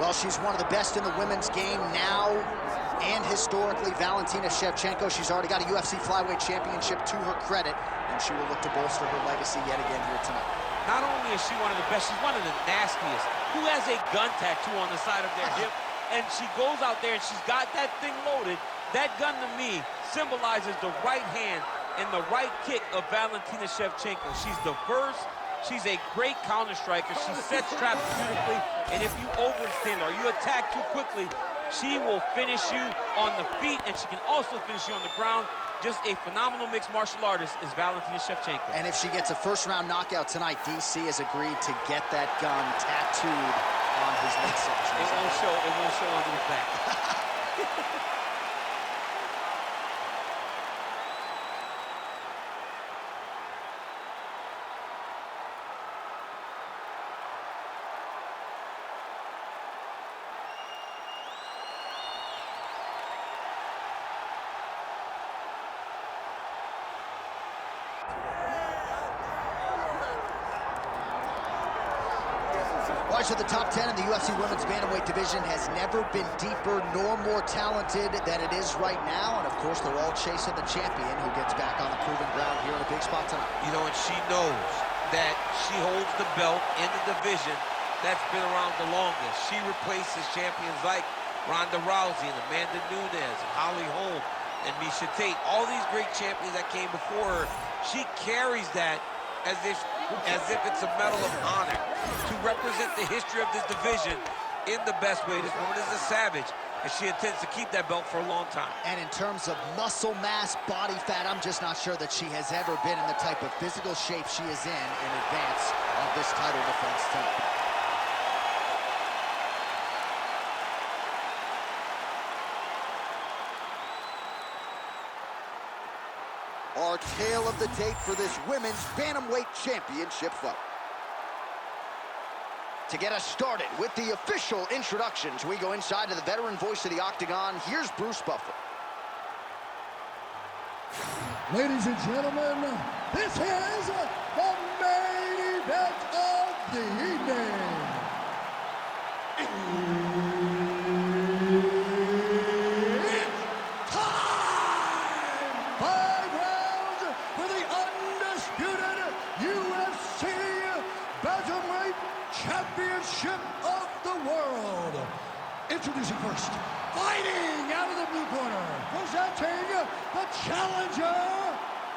Well, she's one of the best in the women's game now and historically. Valentina Shevchenko, she's already got a UFC flyweight championship to her credit, and she will look to bolster her legacy yet again here tonight. Not only is she one of the best, she's one of the nastiest. Who has a gun tattoo on the side of their hip, and she goes out there and she's got that thing loaded. That gun, to me, symbolizes the right hand and the right kick of Valentina Shevchenko. She's diverse. She's a great counter striker. She sets traps beautifully, and if you overextend or you attack too quickly, she will finish you on the feet, and she can also finish you on the ground. Just a phenomenal mixed martial artist is Valentina Shevchenko. And if she gets a first-round knockout tonight, DC has agreed to get that gun tattooed on his midsection. It won't show under the back. To the top 10 in the UFC Women's Bantamweight division has never been deeper nor more talented than it is right now. And of course, they're all chasing the champion who gets back on the proving ground here in a big spot tonight. You know, and she knows that she holds the belt in the division that's been around the longest. She replaces champions like Ronda Rousey and Amanda Nunes and Holly Holm and Miesha Tate. All these great champions that came before her, she carries that as if it's a medal of honor to represent the history of this division in the best way. This woman is a savage, and she intends to keep that belt for a long time. And in terms of muscle mass, body fat, I'm just not sure that she has ever been in the type of physical shape she is in advance of this title defense tonight. Our tale of the tape for this women's bantamweight championship fight. To get us started with the official introductions, we go inside to the veteran voice of the Octagon. Here's Bruce Buffer. Ladies and gentlemen, this is the main event of the evening. It's time! 5 rounds for the undisputed UFC Bantamweight Championship of the world. Introducing first, fighting out of the blue corner, presenting the challenger,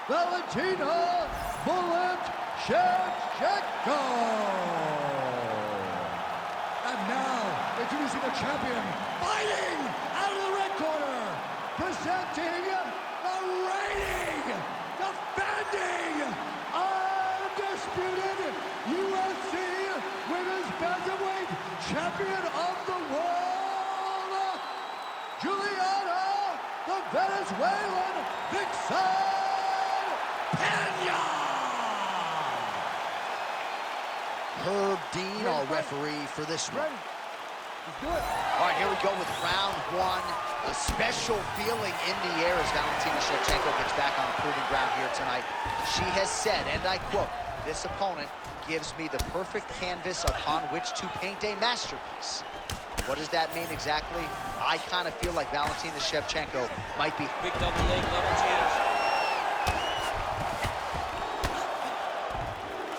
Valentina Shevchenko. And now, introducing the champion, fighting out of the red corner, presenting the reigning, defending, undisputed UFC Women's Bantamweight Champion of the World, Julianna, the Venezuelan Vixen Pena. Herb Dean, our referee for this one. Let's do it. All right, here we go with round one. A special feeling in the air as Valentina Shevchenko gets back on the proving ground here tonight. She has said, and I quote, "This opponent gives me the perfect canvas upon which to paint a masterpiece." What does that mean exactly? I kind of feel like Valentina Shevchenko might be... Big double leg level change.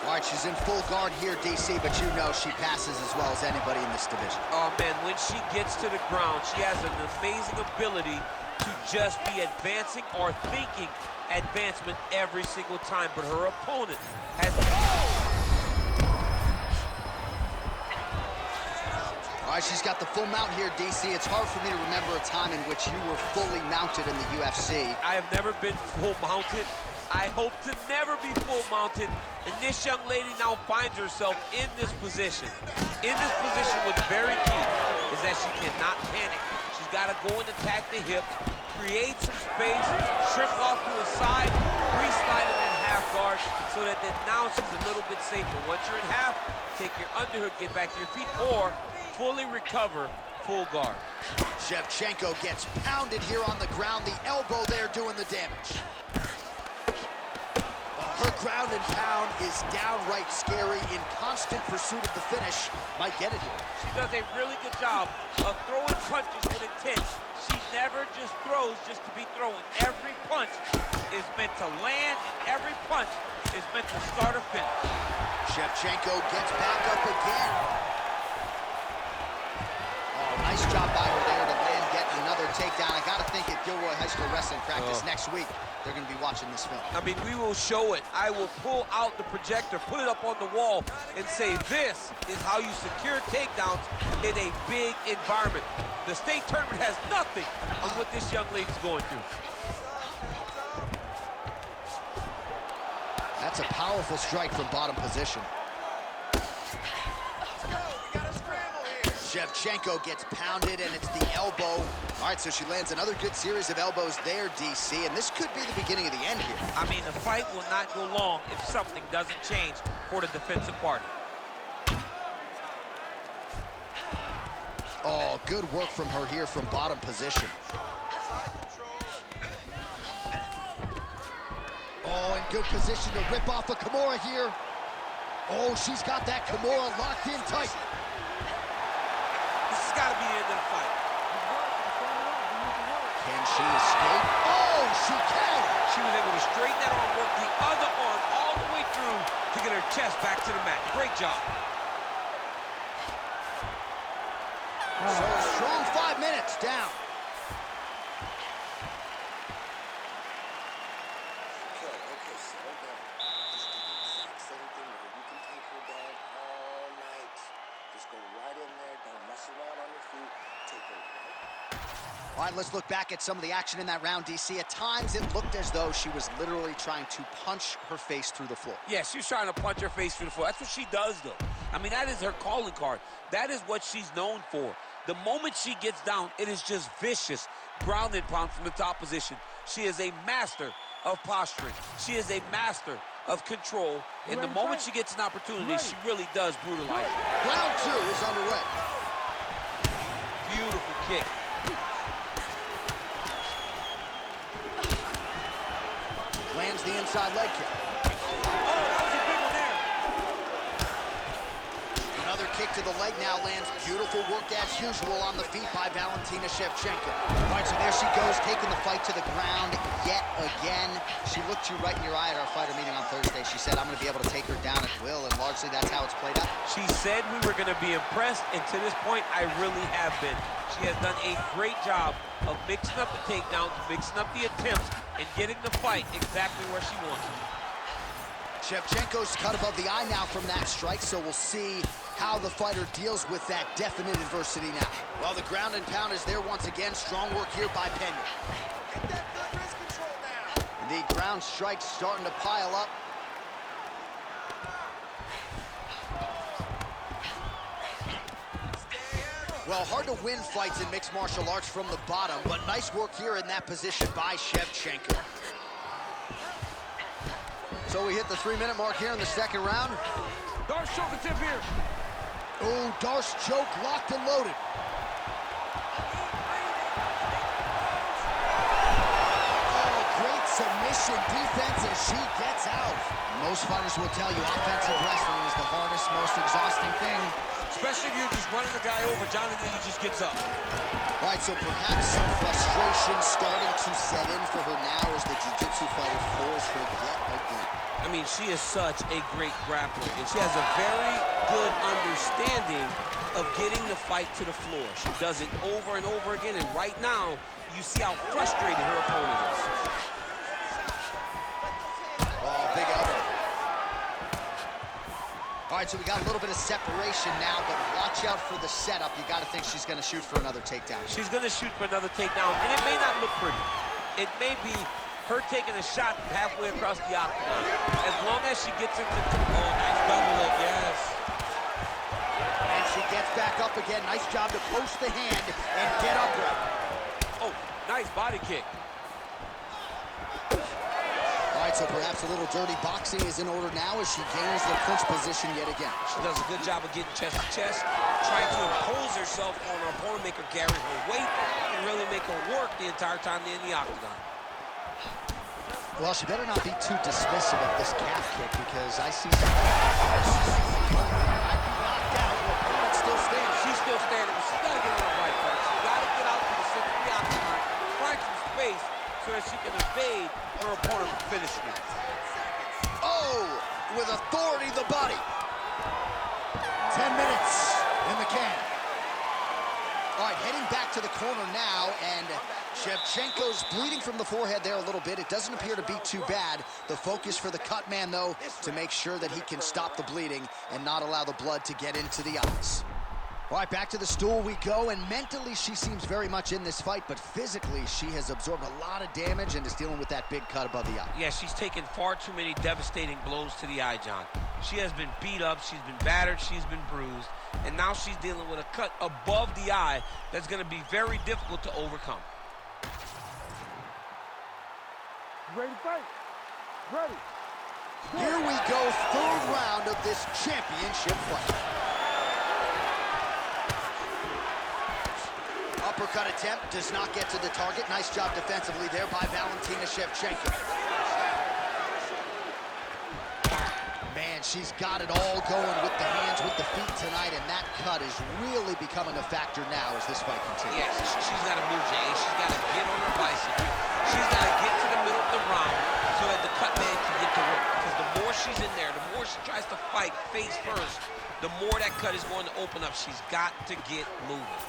All right, she's in full guard here, DC, but you know she passes as well as anybody in this division. Oh, man, when she gets to the ground, she has an amazing ability to just be advancing or thinking advancement every single time, but her opponent has... All right, she's got the full mount here, DC. It's hard for me to remember a time in which you were fully mounted in the UFC. I have never been full mounted. I hope to never be full mounted. And this young lady now finds herself in this position. In this position, what's very key is that she cannot panic. She's got to go and attack the hips, create some space, shrimp off to the side, re-slide it in half guard, so that then now she's a little bit safer. Once you're in half, take your underhook, get back to your feet, or fully recover, full guard. Shevchenko gets pounded here on the ground. The elbow there doing the damage. Her ground and pound is downright scary, in constant pursuit of the finish. Might get it here. She does a really good job of throwing punches with intent. She never just throws just to be throwing. Every punch is meant to land, and every punch is meant to start or finish. Shevchenko gets back up again. Oh, nice job by her there to land, getting another takedown. I gotta think at Gilroy High School wrestling practice next week, they're gonna be watching this film. I mean, we will show it. I will pull out the projector, put it up on the wall, and say, this is how you secure takedowns in a big environment. The state tournament has nothing on what this young lady's going through. That's a powerful strike from bottom position. Shevchenko gets pounded, and it's the elbow. All right, so she lands another good series of elbows there, DC, and this could be the beginning of the end here. I mean, the fight will not go long if something doesn't change for the defensive party. Oh, good work from her here from bottom position. Oh, in good position to rip off a Kimura here. Oh, she's got that Kimura locked in tight. This has got to be the end of the fight. Can she escape? Oh, she can! She was able to straighten that arm, work the other arm all the way through to get her chest back to the mat. Great job. So a strong 5 minutes down. Okay, settle down. Just do the exact same thing where you can take her down all night. Just go right in there, don't mess around on your feet, take her right. All right, let's look back at some of the action in that round, DC. At times, it looked as though she was literally trying to punch her face through the floor. Yeah, she's trying to punch her face through the floor. That's what she does, though. I mean, that is her calling card. That is what she's known for. The moment she gets down, it is just vicious ground and pound from the top position. She is a master of posturing. She is a master of control. And the moment she gets an opportunity, she really does brutalize you. Round 2 is underway. Beautiful kick. Lands the inside leg kick. Oh, that was a big one there. Another kick to the leg now lands. Beautiful work as usual on the feet by Valentina Shevchenko. All right, so there she goes, taking the fight to the ground yet again. She looked you right in your eye at our fighter meeting on Thursday. She said, I'm going to be able to take her down at will, and largely that's how it's played out. She said we were going to be impressed, and to this point, I really have been. She has done a great job of mixing up the takedowns, mixing up the attempts, and getting the fight exactly where she wants it. Shevchenko's cut above the eye now from that strike, so we'll see how the fighter deals with that definite adversity now. Well, the ground and pound is there once again. Strong work here by Pena. Get that good wrist control now. The ground strikes starting to pile up. Well, hard to win fights in mixed martial arts from the bottom, but nice work here in that position by Shevchenko. So we hit the 3-minute mark here in the second round. Darce choke attempt here. Oh, Darce choke locked and loaded. Oh, great submission defense as she gets out. Most fighters will tell you offensive wrestling is the hardest, most exhausting thing. Especially if you're just running the guy over, Jonathan, he just gets up. All right, so perhaps some frustration starting to set in for her now as the jiu-jitsu fighter floors her yet again. I mean, she is such a great grappler, and she has a very good understanding of getting the fight to the floor. She does it over and over again, and right now, you see how frustrated her opponent is. Oh, big elbow. All right, so we got a little bit of separation now, but watch out for the setup. You got to think she's going to shoot for another takedown. She's going to shoot for another takedown, and it may not look pretty. It may be her taking a shot halfway across the octagon. As long as she gets into... Oh, nice double leg, yes. And she gets back up again. Nice job to post the hand and get upright. Oh, nice body kick. All right, so perhaps a little dirty boxing is in order now as she gains the clinch position yet again. She does a good job of getting chest to chest, trying to impose herself on her opponent, make her carry her weight, and really make her work the entire time they're in the octagon. Well, she better not be too dismissive of this calf kick because I see some knocked out. Her opponent's still standing. She's still standing, but she's got to get on the right foot. She's got to get out to the center of the octagon, find some space so that she can evade her opponent from finishing it. Oh, with authority, the body. 10 minutes in the can. All right, heading back to the corner now, and Shevchenko's bleeding from the forehead there a little bit. It doesn't appear to be too bad. The focus for the cut man, though, to make sure that he can stop the bleeding and not allow the blood to get into the eyes. All right, back to the stool we go, and mentally she seems very much in this fight, but physically she has absorbed a lot of damage and is dealing with that big cut above the eye. Yeah, she's taken far too many devastating blows to the eye, John. She has been beat up, she's been battered, she's been bruised, and now she's dealing with a cut above the eye that's going to be very difficult to overcome. Ready to fight? Ready. Here we go, third round of this championship fight. Uppercut attempt does not get to the target. Nice job defensively there by Valentina Shevchenko. Man, she's got it all going with the hands, with the feet tonight, and that cut is really becoming a factor now as this fight continues. Yeah, she's got to move, Jay. She's got to get on her bicycle. She's got to get to the middle of the round so that the cut man can get to work. Because the more she's in there, the more she tries to fight face first, the more that cut is going to open up. She's got to get moving.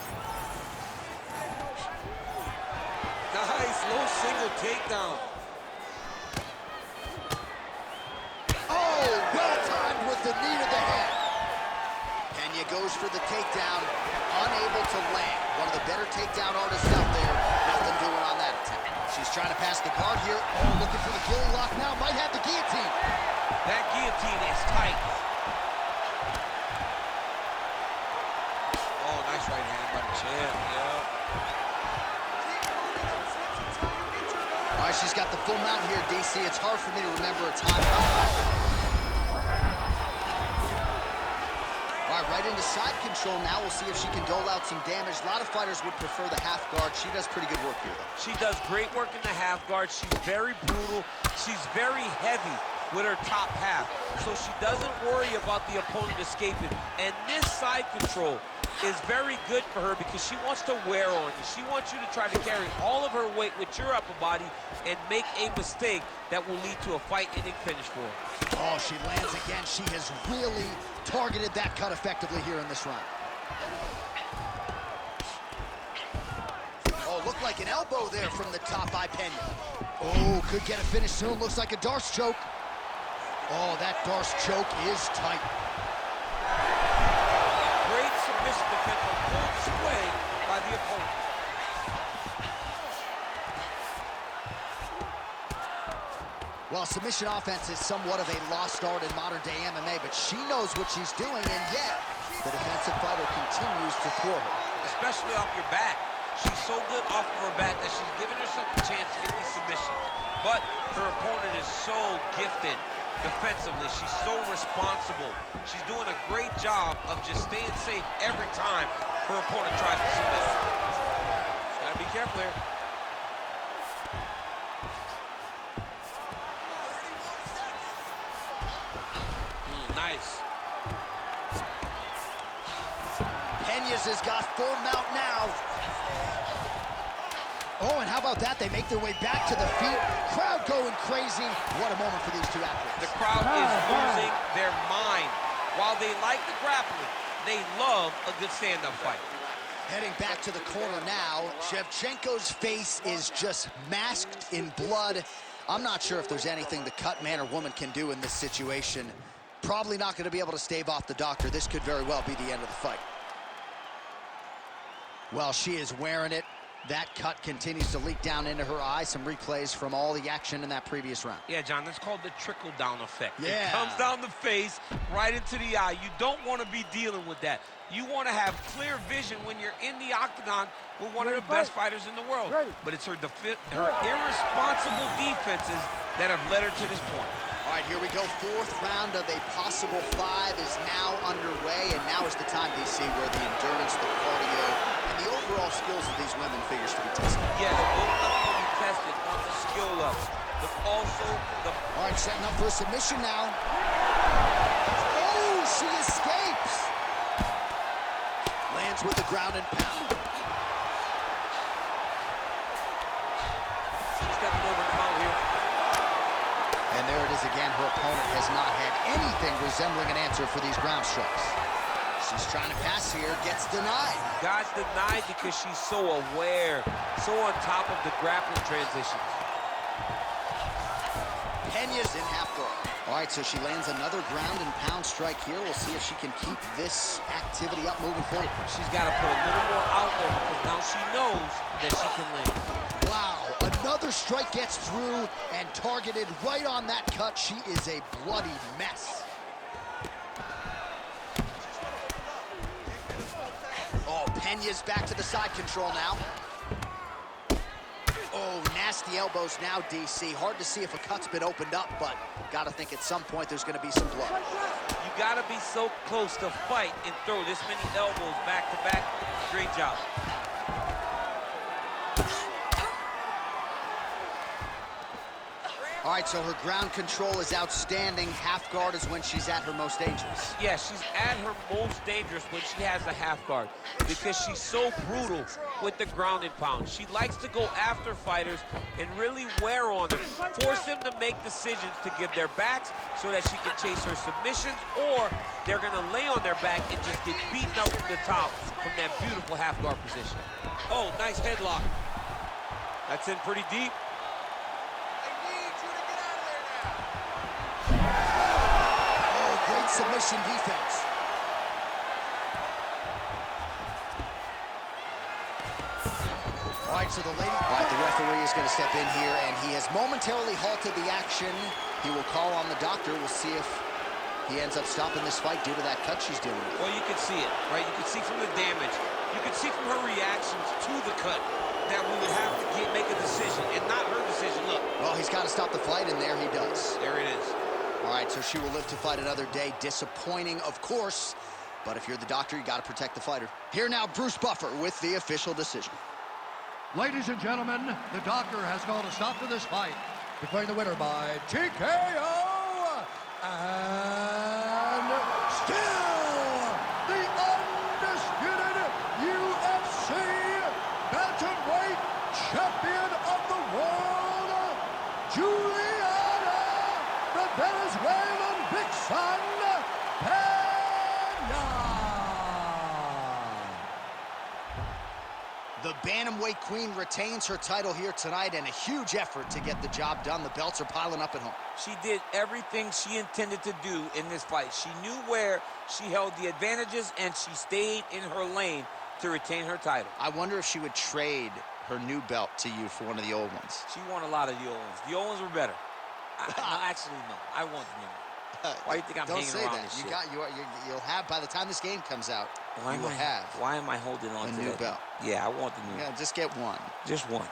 Nice, low single takedown. Oh, well timed with the knee to the head. Pena goes for the takedown, unable to land. One of the better takedown artists out there. Nothing doing on that attempt. She's trying to pass the guard here. Oh, looking for the gilly lock now. Might have the guillotine. That guillotine is tight. Oh, nice right hand by the chin. Yeah. All right, she's got the full mount here, DC. It's hard for me to remember a time. All right, right into side control now. We'll see if she can dole out some damage. A lot of fighters would prefer the half guard. She does pretty good work here, though. She does great work in the half guard. She's very brutal. She's very heavy with her top half. So she doesn't worry about the opponent escaping. And this side control is very good for her because she wants to wear on you. She wants you to try to carry all of her weight with your upper body and make a mistake that will lead to a fight-ending finish for her. Oh, she lands again. She has really targeted that cut effectively here in this round. Oh, looked like an elbow there from the top by Pena. Oh, could get a finish soon. Looks like a Darce choke. Oh, that Darce choke is tight. Great submission defense on full display by the opponent. Well, submission offense is somewhat of a lost art in modern-day MMA, but she knows what she's doing, and yet the defensive fighter continues to thwart her. Especially off your back. She's so good off of her back that she's giving herself a chance to get these submissions. But her opponent is so gifted defensively. She's so responsible. She's doing a great job of just staying safe every time her opponent tries to submit. She's got to be careful here. Nice. Pena's has got full mount now. Oh, and how about that? They make their way back to the feet. Crowd going crazy. What a moment for these two athletes. The crowd is losing their mind. While they like the grappling, they love a good stand-up fight. Heading back to the corner now. Shevchenko's face is just masked in blood. I'm not sure if there's anything the cut man or woman can do in this situation. Probably not going to be able to stave off the doctor. This could very well be the end of the fight. Well, she is wearing it. That cut continues to leak down into her eye. Some replays from all the action in that previous round. Yeah, John, that's called the trickle-down effect. Yeah. It comes down the face, right into the eye. You don't want to be dealing with that. You want to have clear vision when you're in the octagon with one of the best fighters in the world. But it's her irresponsible defenses that have led her to this point. All right, here we go. Fourth round of a possible 5 is now underway, and now is the time, DC, where the endurance, the cardio, and the overall skills of these women figures to be tested. Yes, both of them will be tested on the skill level. but also the... All right, setting up for a submission now. Oh, she escapes. Lands with the ground and pound. Stepping over the foul here. And there it is again. Her opponent has not had anything resembling an answer for these ground strikes. She's trying to pass here, gets denied. Got denied because she's so aware, so on top of the grappling transitions. Pena's in half guard. All right, so she lands another ground and pound strike here. We'll see if she can keep this activity up moving forward. She's got to put a little more out there because now she knows that she can land. Wow, another strike gets through and targeted right on that cut. She is a bloody mess. Oh, Pena's back to the side control now. Oh, nasty elbows now, DC. Hard to see if a cut's been opened up, but gotta think at some point there's gonna be some blood. You gotta be so close to fight and throw this many elbows back to back. Great job. All right, so her ground control is outstanding. Half guard is when she's at her most dangerous. Yeah, she's at her most dangerous when she has a half guard because she's so brutal with the ground and pound. She likes to go after fighters and really wear on them, force them to make decisions to give their backs so that she can chase her submissions, or they're gonna lay on their back and just get beaten up from the top from that beautiful half guard position. Oh, nice headlock. That's in pretty deep. Great submission defense. All right, so the referee is going to step in here, and he has momentarily halted the action. He will call on the doctor. We'll see if he ends up stopping this fight due to that cut she's dealing with. Well, you can see it, right? You can see from the damage. You can see from her reactions to the cut that we would have to make a decision, and not her decision. Look. Well, he's got to stop the fight, and there he does. There it is. All right, so she will live to fight another day. Disappointing, of course, but if you're the doctor, you got to protect the fighter. Here now, Bruce Buffer with the official decision. Ladies and gentlemen, the doctor has called a stop to this fight, declaring the winner by TKO, and still the undisputed UFC Bantamweight champion of the world, Julianna, the Venezuelan Vixen, Pena. The Bantamweight Queen retains her title here tonight, and a huge effort to get the job done. The belts are piling up at home. She did everything she intended to do in this fight. She knew where she held the advantages, and she stayed in her lane to retain her title. I wonder if she would trade her new belt to you for one of the old ones. She won a lot of the old ones. The old ones were better. Actually, no. I want the new one. Why do you think I'm hanging around this shit? You'll have, by the time this game comes out, Why am I holding on a to new that? belt. Yeah, I want the new one. Yeah, just get one. Just one.